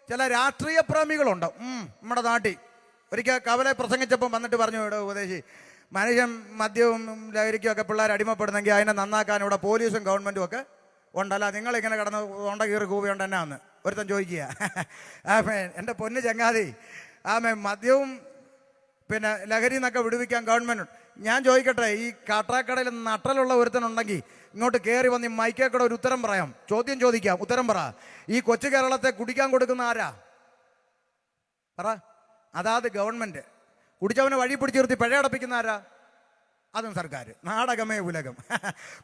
ചില രാഷ്ട്രീയ പ്രേമികളുണ്ട് നമ്മുടെ നാട്ടിൽ. ഒരിക്കൽ കവലെ പ്രസംഗിച്ചപ്പം വന്നിട്ട് പറഞ്ഞു, ഇവിടെ ഉപദേശി, മനുഷ്യൻ മദ്യവും ലഹരിക്കും ഒക്കെ പിള്ളേർ അടിമപ്പെടുന്നെങ്കിൽ അതിനെ നന്നാക്കാൻ ഇവിടെ പോലീസും ഗവൺമെൻറ്റും ഒക്കെ ഉണ്ടല്ല, നിങ്ങളിങ്ങനെ കിടന്ന് തൊണ്ട കീറി കൂവിയുണ്ട് എന്നാന്ന് ഒരുത്തൻ ചോദിക്കുക. എൻ്റെ പൊന്ന് ചങ്ങാതി, മദ്യവും പിന്നെ ലഹരി എന്നൊക്കെ വിടുവിക്കാൻ ഗവൺമെൻറ്. ഞാൻ ചോദിക്കട്ടെ, ഈ കാട്ടാക്കടയിൽ നട്ടലുള്ള ഒരുത്തനുണ്ടെങ്കിൽ ഇങ്ങോട്ട് കയറി വന്ന് ഈ മൈക്കേക്കടെ ഒരു ഉത്തരം പറയാം, ചോദ്യം ചോദിക്കാം, ഉത്തരം പറ. ഈ കൊച്ചു കേരളത്തെ കുടിക്കാൻ കൊടുക്കുന്ന ആരാ പറ? അതാത് ഗവൺമെൻറ്. കുടിച്ചവനെ വഴി പിടിച്ചു നിർത്തി പിഴയടപ്പിക്കുന്ന ആരാ? അതും സർക്കാർ. നാടകമേ ഉലകം.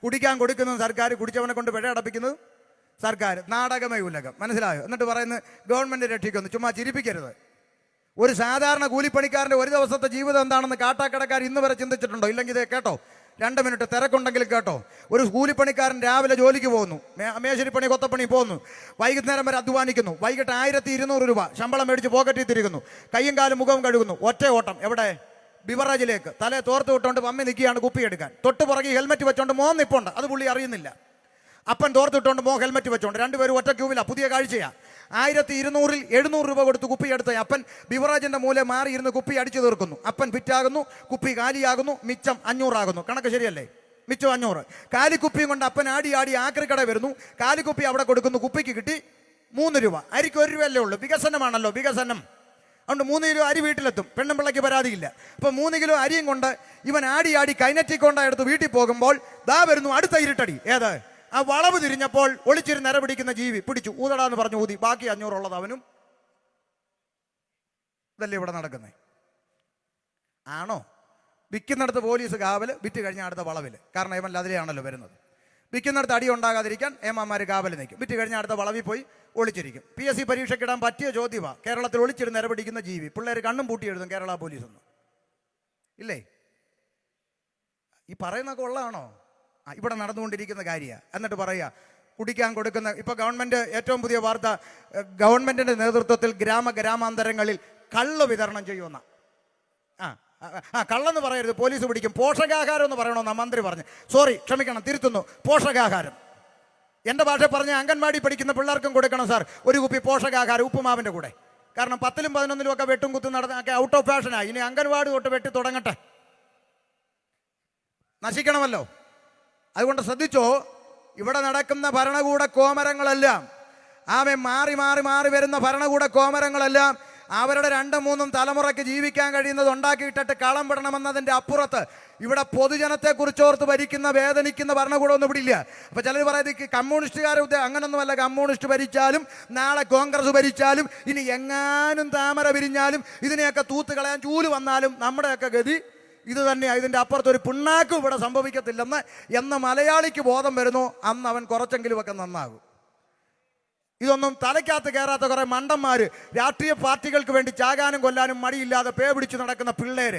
കുടിക്കാൻ കൊടുക്കുന്നതും സർക്കാർ, കുടിച്ചവനെ കൊണ്ട് പിഴയടപ്പിക്കുന്നതും സർക്കാർ. നാടകമേ ഉലകം. മനസ്സിലായോ? എന്നിട്ട് പറയുന്നത് ഗവൺമെൻറ് രക്ഷിക്കുന്നു. ചുമ്മാ ചിരിപ്പിക്കരുത്. ഒരു സാധാരണ കൂലിപ്പണിക്കാരൻ്റെ ഒരു ദിവസത്തെ ജീവിതം എന്താണെന്ന് കാട്ടാക്കടക്കാർ ഇന്ന് വരെ ചിന്തിച്ചിട്ടുണ്ടോ? ഇല്ലെങ്കിൽ ഇത് കേട്ടോ, 2 മിനിറ്റ് തിരക്കുണ്ടെങ്കിലും കേട്ടോ. ഒരു കൂലിപ്പണിക്കാരൻ രാവിലെ ജോലിക്ക് പോകുന്നു, മേശരിപ്പണി കൊത്തപ്പണി പോകുന്നു, വൈകുന്നേരം വരെ അധ്വാനിക്കുന്നു, വൈകിട്ട് 1200 രൂപ ശമ്പളം മേടിച്ച് പോക്കറ്റിൽ തിരിക്കുന്നു, കയ്യും കാലും മുഖവും കഴുകുന്നു, ഒറ്റ ഓട്ടം എവിടെ? ബിവറേജിലേക്ക്. തലേ തോർത്ത് വിട്ടുകൊണ്ട് മമ്മി നിൽക്കുകയാണ് കുപ്പിയെടുക്കാൻ. തൊട്ട് പുറകെ ഹെൽമെറ്റ് വെച്ചോണ്ട് മോൻ നിപ്പുണ്ട്, അത് പുള്ളി അറിയുന്നില്ല. അപ്പൻ തോർത്തിട്ടുകൊണ്ട് മോ ഹെൽമെറ്റ് വെച്ചോണ്ട്, രണ്ടുപേരും ഒറ്റ ക്യൂവില്ല. പുതിയ കാഴ്ചയാണ്. 1200-ൽ 700 രൂപ കൊടുത്ത് കുപ്പി എടുത്ത അപ്പൻ ബിവറേജിന്റെ മൂലം മാറി ഇരുന്ന് കുപ്പി അടിച്ചു തീർക്കുന്നു. അപ്പൻ ഫിറ്റാകുന്നു, കുപ്പി കാലിയാകുന്നു, മിച്ചം 500 ആകുന്നു. കണക്ക് ശരിയല്ലേ? മിച്ചം 500. കാലിക്കുപ്പിയും കൊണ്ട് അപ്പൻ ആടി ആക്രിക്കട വരുന്നു, കാലിക്കുപ്പി അവിടെ കൊടുക്കുന്നു, കുപ്പിക്ക് കിട്ടി 3 രൂപ. അരിക്ക് 1 രൂപയല്ലേ ഉള്ളൂ. വികസനമാണല്ലോ, വികസനം. അതുകൊണ്ട് 3 കിലോ അരി വീട്ടിലെത്തും. പെണ്ണും പിള്ളയ്ക്ക് പരാതിയില്ല. അപ്പം 3 കിലോ അരിയും കൊണ്ട് ഇവൻ ആടി കൈനറ്റിക് കൊണ്ടാ എടുത്ത് വീട്ടിൽ പോകുമ്പോൾ ദാ വരുന്നു അടുത്ത ഇരുട്ടടി. ഏത്? ആ വളവ് തിരിഞ്ഞപ്പോൾ ഒളിച്ചിരുന്ന് നിര പിടിക്കുന്ന ജീവി പിടിച്ചു, ഊതടാന്ന് പറഞ്ഞു ഊതി. ബാക്കി 500 ഉള്ളത് അവനും. ഇതല്ലേ ഇവിടെ നടക്കുന്നത്? ആണോ? വിൽക്കുന്നിടത്ത് പോലീസ് കാവല്, വിറ്റ് കഴിഞ്ഞാൽ അടുത്ത വളവിൽ. കാരണം ഇവൻ അതിലെയാണല്ലോ വരുന്നത്. വിൽക്കുന്നിടത്ത് അടി ഉണ്ടാകാതിരിക്കാൻ ഏമാന്മാർ കാവൽ നിൽക്കും. വിറ്റ് കഴിഞ്ഞാൽ അടുത്ത വളവിൽ പോയി ഒളിച്ചിരിക്കും. PSC പരീക്ഷയ്ക്കിടാൻ പറ്റിയ ചോദ്യമാണ്. കേരളത്തിൽ ഒളിച്ചിരുന്ന് നിര പിടിക്കുന്ന ജീവി. പിള്ളേർ കണ്ണും പൂട്ടി എഴുതും കേരള പോലീസൊന്നും ഇല്ലേ? ഈ പറയുന്നൊക്കെ ഉള്ളതാണോ? ഇവിടെ നടന്നുകൊണ്ടിരിക്കുന്ന കാര്യമാണ്. എന്നിട്ട് പറയുക കുടിക്കാൻ കൊടുക്കുന്ന. ഇപ്പോൾ ഗവൺമെൻറ് ഏറ്റവും പുതിയ വാർത്ത, ഗവൺമെൻറ്റിൻ്റെ നേതൃത്വത്തിൽ ഗ്രാമാന്തരങ്ങളിൽ കള്ള് വിതരണം ചെയ്യുമെന്ന. കള്ളെന്ന് പറയരുത്, പോലീസ് പിടിക്കും. പോഷകാഹാരം എന്ന് പറയണമെന്നാണ് മന്ത്രി പറഞ്ഞു. സോറി, ക്ഷമിക്കണം, തിരുത്തുന്നു. പോഷകാഹാരം. എൻ്റെ ഭാഷ പറഞ്ഞ അംഗൻവാടി പഠിക്കുന്ന പിള്ളേർക്കും കൊടുക്കണം സാർ ഒരു കുപ്പി പോഷകാഹാരം ഉപ്പുമാവിൻ്റെ കൂടെ. കാരണം 10-ലും 11-ലും ഒക്കെ വെട്ടും കുത്തും നടന്നൊക്കെ ഔട്ട് ഓഫ് ഫാഷനായി. ഇനി അംഗൻവാടി തൊട്ട് വെട്ടി തുടങ്ങട്ടെ. നശിക്കണമല്ലോ. അതുകൊണ്ട് ശ്രദ്ധിച്ചോ, ഇവിടെ നടക്കുന്ന ഭരണകൂട കോമരങ്ങളെല്ലാം മാറി വരുന്ന ഭരണകൂട കോമരങ്ങളെല്ലാം അവരുടെ 2-3 തലമുറയ്ക്ക് ജീവിക്കാൻ കഴിയുന്നത് ഉണ്ടാക്കിയിട്ടിട്ട് കളം വിടണമെന്നതിൻ്റെ അപ്പുറത്ത് ഇവിടെ പൊതുജനത്തെക്കുറിച്ചോർത്ത് ഭരിക്കുന്ന വേദനിക്കുന്ന ഭരണകൂടമൊന്നും ഇവിടെ ഇല്ല. അപ്പോൾ ചിലർ പറയുന്നത് കമ്മ്യൂണിസ്റ്റുകാരെ അങ്ങനൊന്നുമല്ല. കമ്മ്യൂണിസ്റ്റ് ഭരിച്ചാലും നാളെ കോൺഗ്രസ് ഭരിച്ചാലും ഇനി എങ്ങാനും താമര വിരിഞ്ഞാലും ഇതിനെയൊക്കെ തൂത്ത് കളയാൻ ചൂല് വന്നാലും നമ്മുടെയൊക്കെ ഗതി ഇത് തന്നെയാണ്. ഇതിൻ്റെ അപ്പുറത്തൊരു പിണ്ണാക്കും ഇവിടെ സംഭവിക്കത്തില്ലെന്ന് മലയാളിക്ക് ബോധം വരുന്നു, അന്ന് അവൻ കുറച്ചെങ്കിലുമൊക്കെ നന്നാകും. ഇതൊന്നും തലയ്ക്കകത്ത് കയറാത്ത കുറേ മണ്ടന്മാർ, രാഷ്ട്രീയ പാർട്ടികൾക്ക് വേണ്ടി ചാകാനും കൊല്ലാനും മടിയില്ലാതെ പേ പിടിച്ച് നടക്കുന്ന പിള്ളേർ.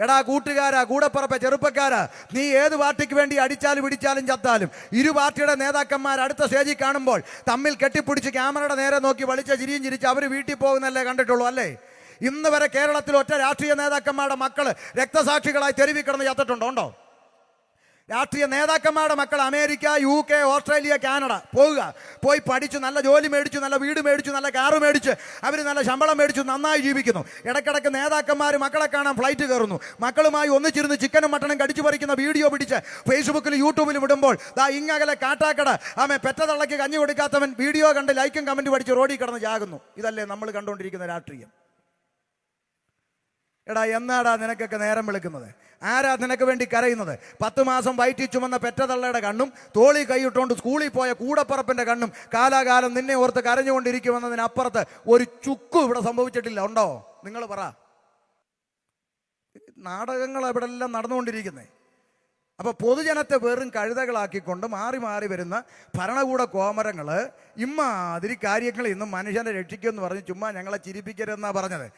എടാ കൂട്ടുകാരാ, കൂടപ്പുറപ്പെ, ചെറുപ്പക്കാരാ, നീ ഏത് പാർട്ടിക്ക് വേണ്ടി അടിച്ചാലും പിടിച്ചാലും ചത്താലും ഇരു പാർട്ടിയുടെ നേതാക്കന്മാർ അടുത്ത സ്റ്റേജിൽ കാണുമ്പോൾ തമ്മിൽ കെട്ടിപ്പിടിച്ച് ക്യാമറയുടെ നേരെ നോക്കി വലിച്ച ചിരിയും ചിരിച്ച് അവർ വീട്ടിൽ പോകുന്നല്ലേ കണ്ടിട്ടുള്ളൂ അല്ലേ? ഇന്ന് വരെ കേരളത്തിൽ ഒറ്റ രാഷ്ട്രീയ നേതാക്കന്മാരുടെ മക്കൾ രക്തസാക്ഷികളായി തെരുവിൽ കിടന്ന് ചത്തിട്ടുണ്ടോ? രാഷ്ട്രീയ നേതാക്കന്മാരുടെ മക്കൾ അമേരിക്ക, UK, ഓസ്ട്രേലിയ, കാനഡ പോയി പഠിച്ചു, നല്ല ജോലി മേടിച്ചു, നല്ല വീട് മേടിച്ചു, നല്ല കാറ് മേടിച്ച് അവർ നല്ല ശമ്പളം മേടിച്ചു, നന്നായി ജീവിക്കുന്നു. ഇടയ്ക്കിടയ്ക്ക് നേതാക്കന്മാർ മക്കളെ കാണാൻ ഫ്ലൈറ്റ് കയറുന്നു. മക്കളുമായി ഒന്നിച്ചിരുന്ന് ചിക്കനും മട്ടനും കടിച്ചു പറിക്കുന്ന വീഡിയോ പിടിച്ച് ഫേസ്ബുക്കിലും യൂട്യൂബിലും ഇടുമ്പോൾ ഇങ്ങകലെ കാട്ടാക്കട പെറ്റതള്ളയ്ക്ക് കഞ്ഞി കൊടുക്കാത്തവൻ വീഡിയോ കണ്ട് ലൈക്കും കമൻറ്റ് പഠിച്ച് റോഡിൽ കിടന്ന് ചാകുന്നു. ഇതല്ലേ നമ്മൾ കണ്ടുകൊണ്ടിരിക്കുന്ന രാഷ്ട്രീയം? എടാ, എന്നാടാ നിനക്കൊക്കെ നേരം വിളിക്കുന്നത്? ആരാ നിനക്ക് വേണ്ടി കരയുന്നത്? 10 മാസം വയറ്റിൽ ചുമന്ന പെറ്റതള്ളയുടെ കണ്ണും തോളി കൈയിട്ടുകൊണ്ട് സ്കൂളിൽ പോയ കൂടപ്പറപ്പിൻ്റെ കണ്ണും കാലാകാലം നിന്നെ ഓർത്ത് കരഞ്ഞുകൊണ്ടിരിക്കുമെന്നതിനപ്പുറത്ത് ഒരു ചുക്കും ഇവിടെ സംഭവിച്ചിട്ടില്ല. ഉണ്ടോ? നിങ്ങൾ പറ. നാടകങ്ങൾ ഇവിടെ എല്ലാം നടന്നുകൊണ്ടിരിക്കുന്നത്. അപ്പോൾ പൊതുജനത്തെ വെറും കഴുതകളാക്കിക്കൊണ്ട് മാറി വരുന്ന ഭരണകൂട കോമരങ്ങൾ ഇമ്മാതിരി കാര്യങ്ങൾ ഇന്നും മനുഷ്യനെ രക്ഷിക്കുമെന്ന് പറഞ്ഞ് ചുമ്മാ ഞങ്ങളെ ചിരിപ്പിക്കരുതെന്നാണ് പറഞ്ഞത്.